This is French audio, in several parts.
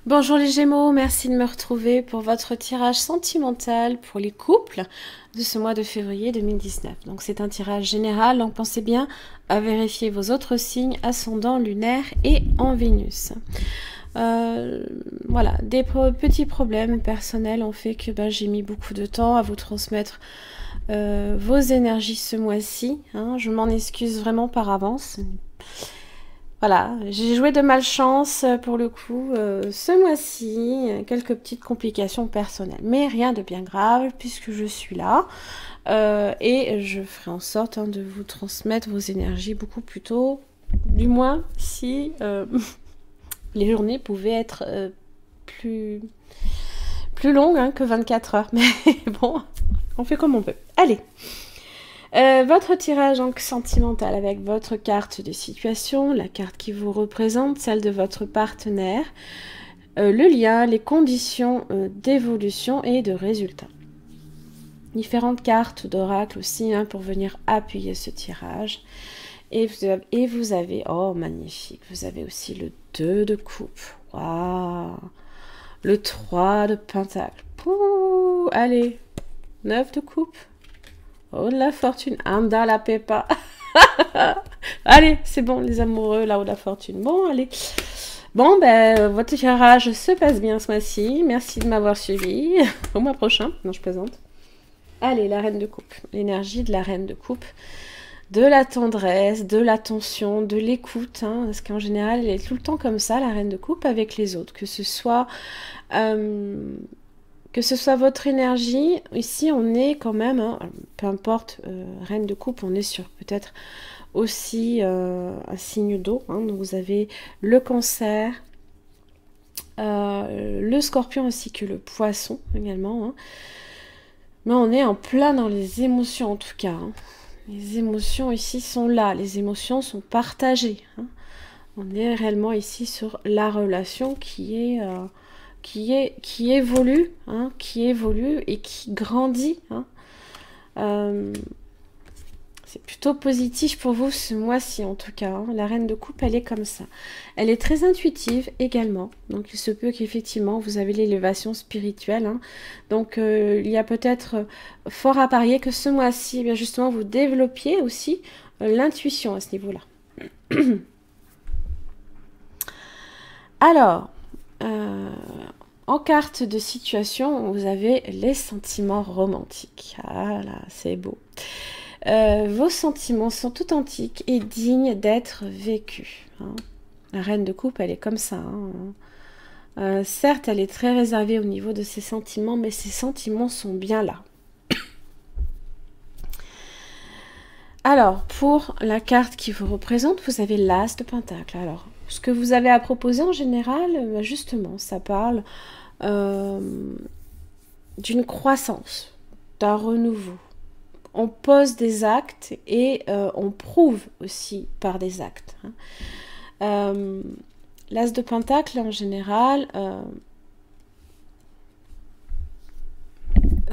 Bonjour les Gémeaux, merci de me retrouver pour votre tirage sentimental pour les couples de ce mois de février 2019. Donc c'est un tirage général, donc pensez bien à vérifier vos autres signes, ascendant, lunaire et en Vénus. Voilà, des petits problèmes personnels ont fait que j'ai mis beaucoup de temps à vous transmettre vos énergies ce mois-ci. Hein. Je m'en excuse vraiment par avance. Voilà, j'ai joué de malchance pour le coup ce mois-ci, quelques petites complications personnelles, mais rien de bien grave puisque je suis là et je ferai en sorte de vous transmettre vos énergies beaucoup plus tôt, du moins si les journées pouvaient être plus longues que 24 heures, mais bon, on fait comme on peut. Allez. Votre tirage donc sentimental avec votre carte de situation, la carte qui vous représente, celle de votre partenaire, le lien, les conditions d'évolution et de résultat. Différentes cartes d'oracle aussi pour venir appuyer ce tirage. Et vous avez, oh magnifique, vous avez aussi le 2 de coupe, waouh, le 3 de pentacle, pouh, allez, 9 de coupe. Oh de la fortune, anda la pepa. Allez, c'est bon les amoureux, là-haut de la fortune. Bon, allez. Bon, votre tirage se passe bien ce mois-ci. Merci de m'avoir suivi. Au mois prochain. Non, je plaisante. Allez, la reine de coupe. L'énergie de la reine de coupe. De la tendresse, de l'attention, de l'écoute. Parce qu'en général, elle est tout le temps comme ça, la reine de coupe, avec les autres. Que ce soit votre énergie, ici on est quand même, peu importe, reine de coupe, on est sur peut-être aussi un signe d'eau. Donc vous avez le cancer, le scorpion ainsi que le poisson également. Mais on est en plein dans les émotions en tout cas. Les émotions ici sont là, les émotions sont partagées. On est réellement ici sur la relation qui évolue et qui grandit. C'est plutôt positif pour vous ce mois-ci en tout cas. La reine de coupe, elle est comme ça. Elle est très intuitive également. Donc il se peut qu'effectivement vous avez l'élévation spirituelle. Donc il y a peut-être fort à parier que ce mois-ci, justement, vous développiez aussi l'intuition à ce niveau-là. Alors, en carte de situation, vous avez les sentiments romantiques. Ah là, c'est beau. Vos sentiments sont authentiques et dignes d'être vécus. La reine de coupe, elle est comme ça. Certes, elle est très réservée au niveau de ses sentiments, mais ses sentiments sont bien là. Alors, pour la carte qui vous représente, vous avez l'As de Pentacle. Alors, ce que vous avez à proposer en général, justement, ça parle d'une croissance, d'un renouveau. On pose des actes et on prouve aussi par des actes. L'As de Pentacle, en général,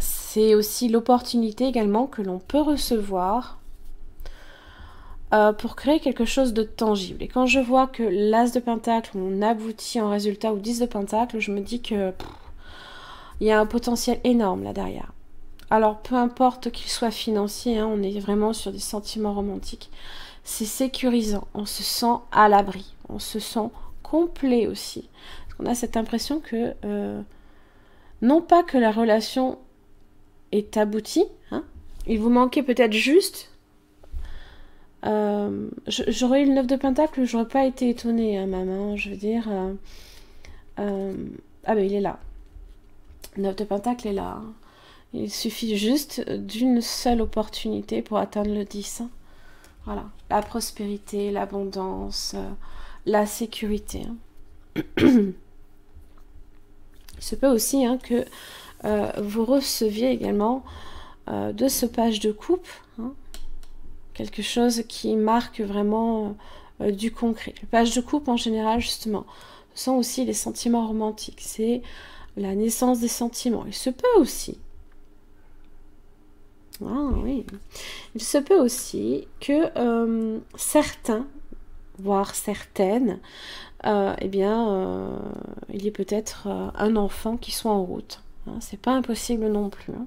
c'est aussi l'opportunité également que l'on peut recevoir pour créer quelque chose de tangible. Et quand je vois que l'As de Pentacle, on aboutit en résultat au 10 de Pentacle, je me dis que il y a un potentiel énorme là derrière. Alors, peu importe qu'il soit financier, on est vraiment sur des sentiments romantiques. C'est sécurisant, on se sent à l'abri, on se sent complet aussi. Parce qu'on a cette impression que, non pas que la relation est aboutie, il vous manquait peut-être juste... j'aurais eu le 9 de Pentacle, j'aurais pas été étonnée, maman, je veux dire... ah ben il est là. Le 9 de Pentacle est là. Hein. Il suffit juste d'une seule opportunité pour atteindre le 10. Hein. Voilà. La prospérité, l'abondance, la sécurité. Hein. Il se peut aussi hein, que vous receviez également de ce page de coupe hein, quelque chose qui marque vraiment du concret. Le page de coupe en général justement, ce sont aussi les sentiments romantiques. C'est la naissance des sentiments. Il se peut aussi. Ah oui. Il se peut aussi que certains, voire certaines, eh bien, il y ait peut-être un enfant qui soit en route. Hein, c'est pas impossible non plus. Hein.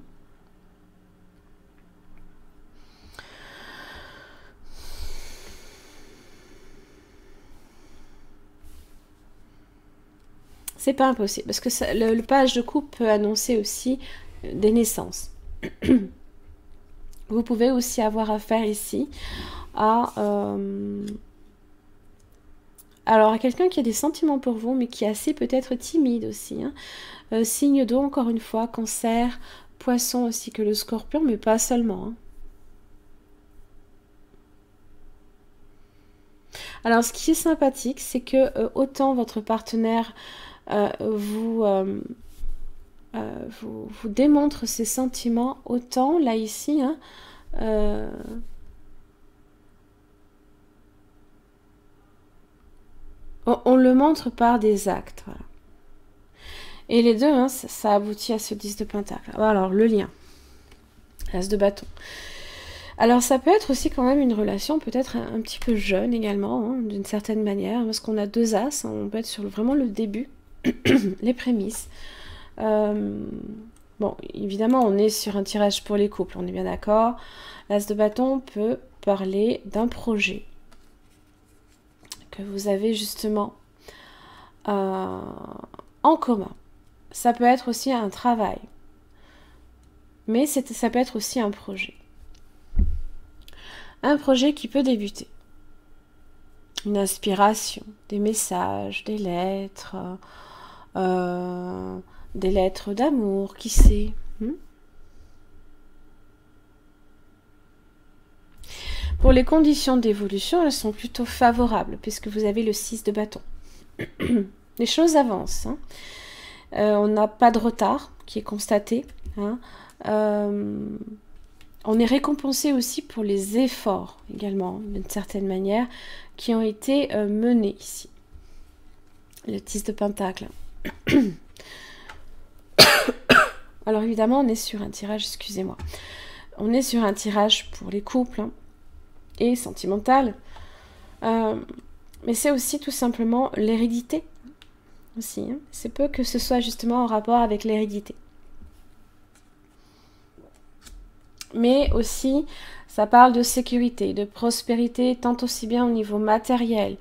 C'est pas impossible, parce que ça, le page de coupe peut annoncer aussi des naissances. Vous pouvez aussi avoir affaire ici à... alors, à quelqu'un qui a des sentiments pour vous, mais qui est assez peut-être timide aussi. Hein. Signe d'eau, encore une fois, cancer, poisson aussi que le scorpion, mais pas seulement. Hein. Alors, ce qui est sympathique, c'est que autant votre partenaire vous démontre ses sentiments, autant là ici, hein, on le montre par des actes. Voilà. Et les deux, hein, ça aboutit à ce 10 de Pentacle. Alors, le lien. As de bâton. Alors, ça peut être aussi quand même une relation peut-être un petit peu jeune également, hein, d'une certaine manière, parce qu'on a deux as, hein, on peut être sur vraiment le début, les prémices. Bon, évidemment, on est sur un tirage pour les couples, on est bien d'accord. L'as de bâton peut parler d'un projet que vous avez justement en commun. Ça peut être aussi un travail, mais ça peut être aussi un projet. Un projet qui peut débuter. Une inspiration, des messages, des lettres d'amour, qui sait. Pour les conditions d'évolution, elles sont plutôt favorables, puisque vous avez le 6 de bâton. Les choses avancent. Hein. On n'a pas de retard qui est constaté. Hein. On est récompensé aussi pour les efforts, également, d'une certaine manière, qui ont été menés ici. Le 10 de Pentacle. Alors évidemment, on est sur un tirage, excusez-moi, on est sur un tirage pour les couples hein, et sentimental, mais c'est aussi tout simplement l'hérédité aussi. Hein. C'est peu que ce soit justement en rapport avec l'hérédité. Mais aussi, ça parle de sécurité, de prospérité, tant aussi bien au niveau matériel,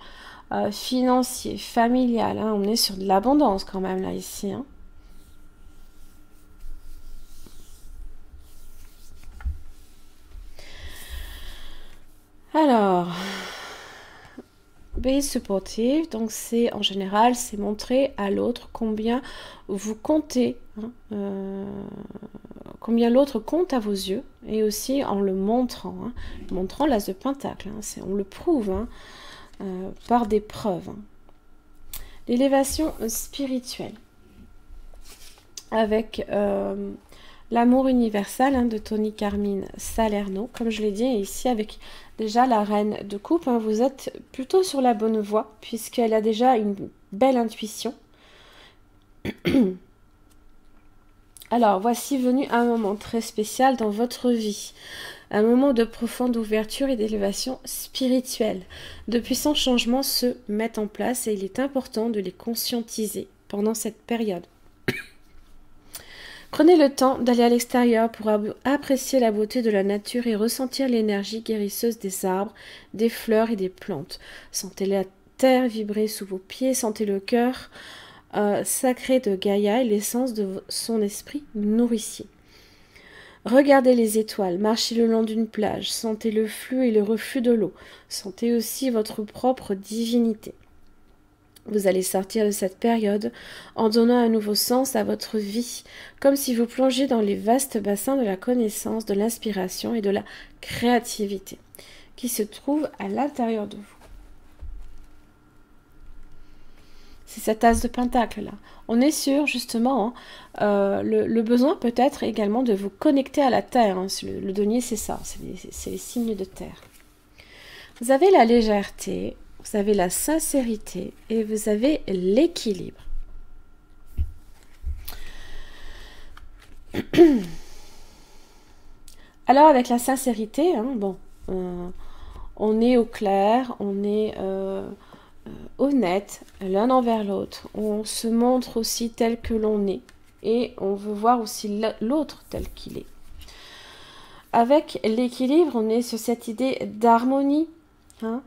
financier, familial. Hein. On est sur de l'abondance quand même là ici. Hein. Alors, be supportive, donc c'est en général, c'est montrer à l'autre combien vous comptez, hein, combien l'autre compte à vos yeux, et aussi en le montrant, hein, montrant l'as de Pentacle, hein, on le prouve hein, par des preuves. Hein. L'élévation spirituelle, avec l'amour universel hein, de Tony Carmine Salerno, comme je l'ai dit ici avec déjà la reine de coupe, hein, vous êtes plutôt sur la bonne voie puisqu'elle a déjà une belle intuition. Alors, voici venu un moment très spécial dans votre vie, un moment de profonde ouverture et d'élévation spirituelle. De puissants changements se mettent en place et il est important de les conscientiser pendant cette période. Prenez le temps d'aller à l'extérieur pour apprécier la beauté de la nature et ressentir l'énergie guérisseuse des arbres, des fleurs et des plantes. Sentez la terre vibrer sous vos pieds, sentez le cœur sacré de Gaïa et l'essence de son esprit nourricier. Regardez les étoiles, marchez le long d'une plage, sentez le flux et le reflux de l'eau, sentez aussi votre propre divinité. Vous allez sortir de cette période en donnant un nouveau sens à votre vie, comme si vous plongiez dans les vastes bassins de la connaissance, de l'inspiration et de la créativité qui se trouvent à l'intérieur de vous. C'est cette as de pentacle là. On est sûr justement, le besoin peut-être également de vous connecter à la terre. Hein. Le denier c'est ça, c'est les signes de terre. Vous avez la légèreté, vous avez la sincérité et vous avez l'équilibre. Alors avec la sincérité, hein, bon, on est au clair, on est honnête l'un envers l'autre. On se montre aussi tel que l'on est et on veut voir aussi l'autre tel qu'il est. Avec l'équilibre, on est sur cette idée d'harmonie, hein,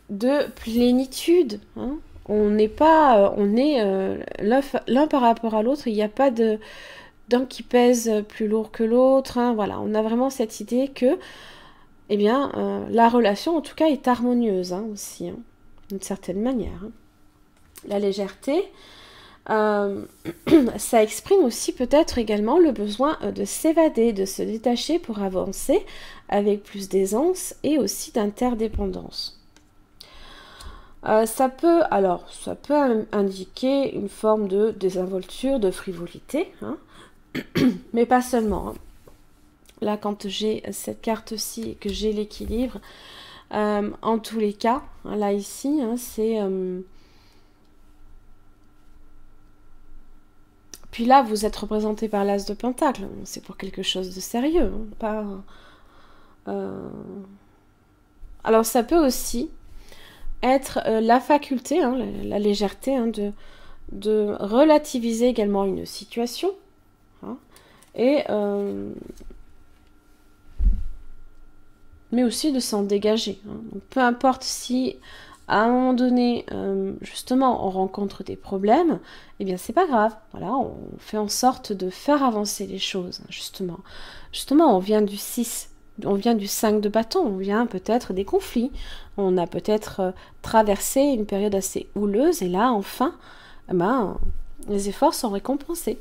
de plénitude. Hein. On n'est pas, on est l'un par rapport à l'autre. Il n'y a pas d'un qui pèse plus lourd que l'autre. Hein, voilà, on a vraiment cette idée que, eh bien, la relation, en tout cas, est harmonieuse hein, aussi, hein, d'une certaine manière. Hein. La légèreté, ça exprime aussi peut-être également le besoin de s'évader, de se détacher pour avancer avec plus d'aisance et aussi d'interdépendance. Ça peut indiquer une forme de désinvolture, de frivolité, hein, mais pas seulement. Hein. Là, quand j'ai cette carte-ci et que j'ai l'équilibre, en tous les cas, hein, là ici, hein, c'est... Puis là, vous êtes représenté par l'as de pentacle. C'est pour quelque chose de sérieux. Hein, pas, Alors, ça peut aussi être la faculté, hein, la légèreté, hein, de relativiser également une situation. Hein, et... mais aussi de s'en dégager. Hein. Donc, peu importe si à un moment donné, justement, on rencontre des problèmes, eh bien, c'est pas grave. Voilà, on fait en sorte de faire avancer les choses, hein, justement. Justement, on vient du 6, on vient du 5 de bâton, on vient peut-être des conflits. On a peut-être traversé une période assez houleuse, et là, enfin, eh ben, les efforts sont récompensés.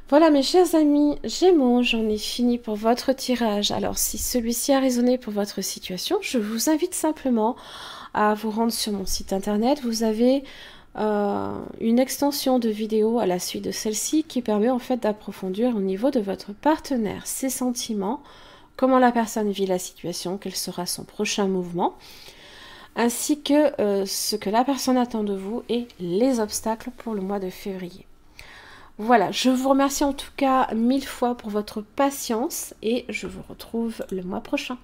Voilà mes chers amis Gémeaux, j'en ai fini pour votre tirage. Alors si celui-ci a résonné pour votre situation, je vous invite simplement à vous rendre sur mon site internet. Vous avez une extension de vidéo à la suite de celle-ci qui permet en fait d'approfondir au niveau de votre partenaire ses sentiments, comment la personne vit la situation, quel sera son prochain mouvement, ainsi que ce que la personne attend de vous et les obstacles pour le mois de février. Voilà, je vous remercie en tout cas 1000 fois pour votre patience et je vous retrouve le mois prochain.